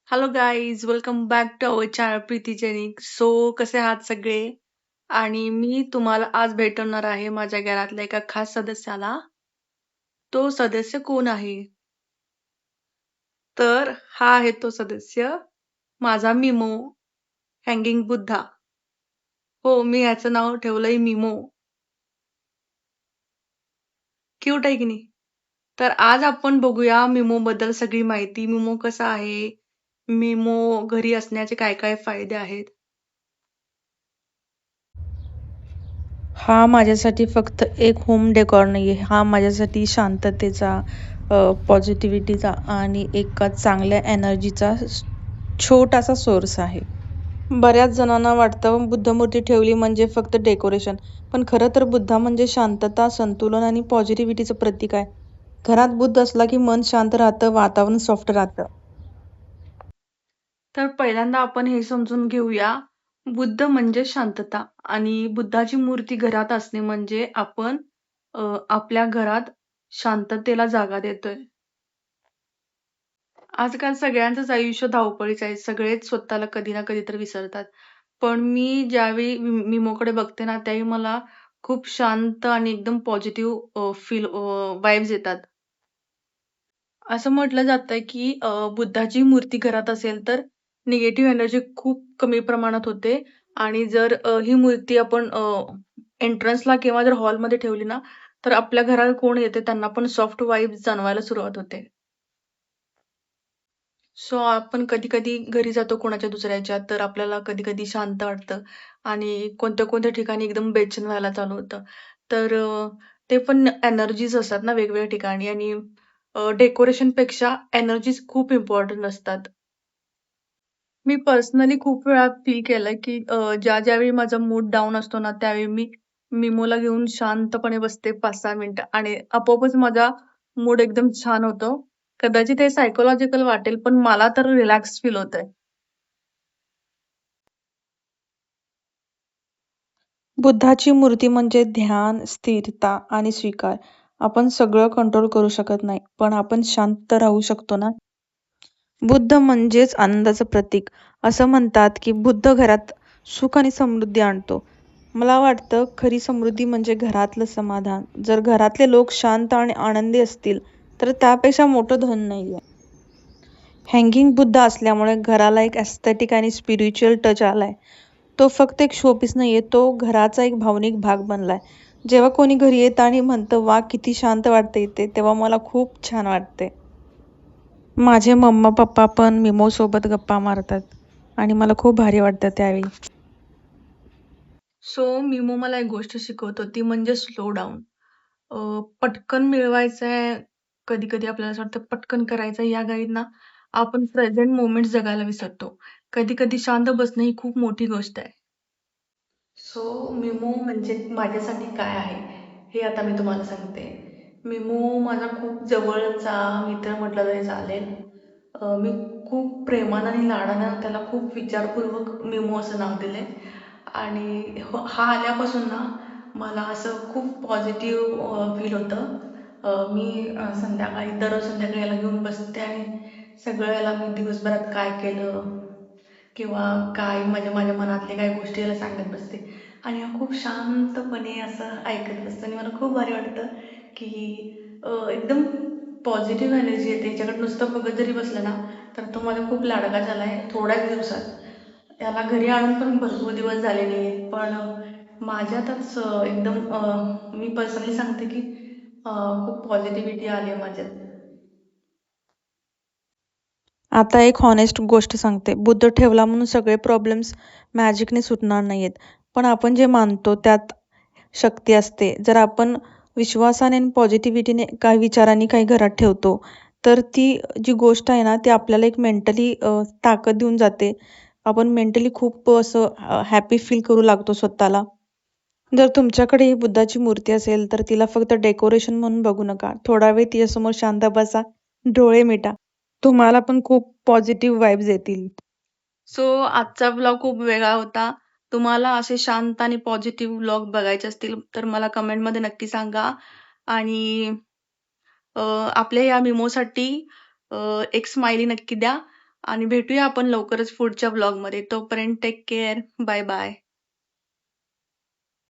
Hello guys, welcome back to our channel Preeti Jainik. कसे आहात सगळे? आणि मी तुम्हाला आज भेटवणार आहे माझ्या घरातल्या एका खास सदस्याला. तो सदस्य कोण आहे? तर हा आहे तो सदस्य, माझा मिमो, हँगिंग बुद्धा. हो, मी याचं नाव ठेवलंय मिमो. क्यूट आहे की नाही? तर आज आपण बघूया मिमो बद्दल सगळी माहिती. मिमो कसा आहे? मिमो घरी असण्याचे काय काय फायदे आहेत? हा माझ्यासाठी फक्त एक होम डेकॉर नाही आहे. हा माझ्यासाठी शांततेचा, पॉझिटिव्हिटीचा आणि एका चांगल्या एनर्जीचा छोटासा सोर्स आहे. बऱ्याच जणांना वाटतं बुद्धमूर्ती ठेवली म्हणजे फक्त डेकोरेशन, पण खरं तर बुद्धा म्हणजे शांतता, संतुलन आणि पॉझिटिव्हिटीचं प्रतीक आहे. घरात बुद्ध असला की मन शांत राहतं, वातावरण सॉफ्ट राहतं. तर पहिल्यांदा आपण हे समजून घेऊया, बुद्ध म्हणजे शांतता आणि बुद्धाची मूर्ती घरात असणे म्हणजे आपण आपल्या घरात शांततेला जागा देतोय. आजकाल सगळ्यांचंच आयुष्य धावपळीचं आहे. सगळेच स्वतःला कधी ना कधी तर विसरतात. पण मी ज्यावेळी मिमोकडे बघते ना, त्यावेळी मला खूप शांत आणि एकदम पॉझिटिव्ह फील वाइब्स येतात. असं म्हटलं जातं की बुद्धाची मूर्ती घरात असेल तर निगेटिव्ह एनर्जी खूप कमी प्रमाणात होते आणि जर ही मूर्ती आपण एंट्रन्सला किंवा जर हॉलमध्ये ठेवली ना, तर आपल्या घरात कोण येते त्यांना पण सॉफ्ट वाइब्स जाणवायला सुरुवात होते. आपण कधी-कधी घरी जातो कोणाच्या दुसऱ्याच्या, तर आपल्याला कधी-कधी शांत वाटतं आणि कोणत्या-कोणत्या ठिकाणी एकदम बेचैन व्हायला चालू होतं. तर ते पण एनर्जीज असतात ना वेगवेगळ्या ठिकाणी आणि डेकोरेशनपेक्षा एनर्जीज खूप इम्पोर्टंट असतात. मी पर्सनली खूप वेळा फील केलंय, की ज्यावेळी माझा मूड डाऊन असतो ना, त्यावेळी मी मिमोला घेऊन शांतपणे बसते 5-6 मिनिटं आणि आपोआपच माझा मूड एकदम छान होतो. कदाचित हे सायकॉलॉजिकल वाटेल, पण मला तर रिलॅक्स फील होतंय. बुद्धाची मूर्ती म्हणजे ध्यान, स्थिरता आणि स्वीकार. आपण सगळं कंट्रोल करू शकत नाही, पण आपण शांत राहू शकतो ना. बुद्ध म्हणजेच आनंदाचं प्रतीक. असं म्हणतात की बुद्ध घरात सुख आणि समृद्धी आणतो. मला वाटतं खरी समृद्धी म्हणजे घरातलं समाधान. जर घरातले लोक शांत आणि आनंदी असतील, तर त्यापेक्षा मोठं धन नाहीये. हँगिंग बुद्ध असल्यामुळे घराला एक एस्थेटिक आणि स्पिरिच्युअल टच आलाय. तो फक्त एक शोपीस नाहीये, तो घराचा एक भावनिक भाग बनलाय. जेव्हा कोणी घरी येतं आणि म्हणतं, "वा, किती शांत वाटते इथे", तेव्हा मला खूप छान वाटते. माझे मम्मा-पप्पा पण मिमोसोबत गप्पा मारतात आणि मला खूप भारी वाटतं त्यावेळी. मिमो मला एक गोष्ट शिकवतो, ती म्हणजे स्लो डाऊन. पटकन मिळवायचंय, कधी-कधी आपल्याला असं वाटतं पटकन करायचं या घाईत ना, आपण प्रेझेंट मोमेंट जगायला विसरतो. कधी-कधी शांत बसणं ही खूप मोठी गोष्ट आहे. मिमो म्हणजे माझ्यासाठी काय आहे, हे आता मी तुम्हाला सांगते. मिमो माझा खूप जवळचा मित्र म्हटलं तरी चालेल. मी खूप प्रेमानं आणि लाडानं त्याला खूप विचारपूर्वक मिमो असं नाव दिलंय आणि हा आल्यापासून ना मला असं खूप पॉझिटिव्ह फील होतं. मी दररोज संध्याकाळी याला घेऊन बसते आणि सगळं याला मी दिवसभरात काय केलं किंवा काय माझ्या माझ्या मनातल्या काही गोष्टी याला सांगत बसते आणि हा खूप शांतपणे असं ऐकत बसतो आणि मला खूप भारी वाटतं की एकदम पॉझिटिव्ह एनर्जी येते. याच्याकडे नुसतं बघत जरी बसलं ना, तर तो माझा खूप लाडका झालाय थोड्याच दिवसात. त्याला घरी आणून पण भरपूर दिवस झाले नाहीयेत. पण माझ्यातच मी पर्सनली सांगते की खूप पॉझिटिव्हिटी आली आहे माझ्यात. आता एक हॉनेस्ट गोष्ट सांगते. बुद्ध ठेवला म्हणून सगळे प्रॉब्लेम्स मॅजिकने सुटणार नाहीयेत. पण आपण जे मानतो त्यात शक्ती असते. जर आपण विश्वासाने आणि पॉझिटिव्हिटीने काही विचारांनी काही घरात ठेवतो, तर ती जी गोष्ट आहे ना, ती आपल्याला एक मेंटली ताकद देऊन जाते. आपण मेंटली खूप असं हॅपी फील करू लागतो स्वतःला. जर तुमच्याकडे ही बुद्धाची मूर्ती असेल, तर तिला फक्त डेकोरेशन म्हणून बघू नका. थोडा वेळ तिच्यासमोर शांत बसा, डोळे मिटा. तुम्हाला पण खूप पॉझिटिव्ह वाइब्स येतील. आजचा ब्लॉग खूप वेगळा होता. तुम्हाला असे शांत आणि पॉझिटिव्ह ब्लॉग बघायचे असतील, तर मला कमेंटमध्ये नक्की सांगा आणि आपल्या या मेमोसाठी एक स्माइली नक्की द्या आणि भेटूया आपण लवकरच पुढच्या ब्लॉगमध्ये. तोपर्यंत टेक केअर. Bye bye.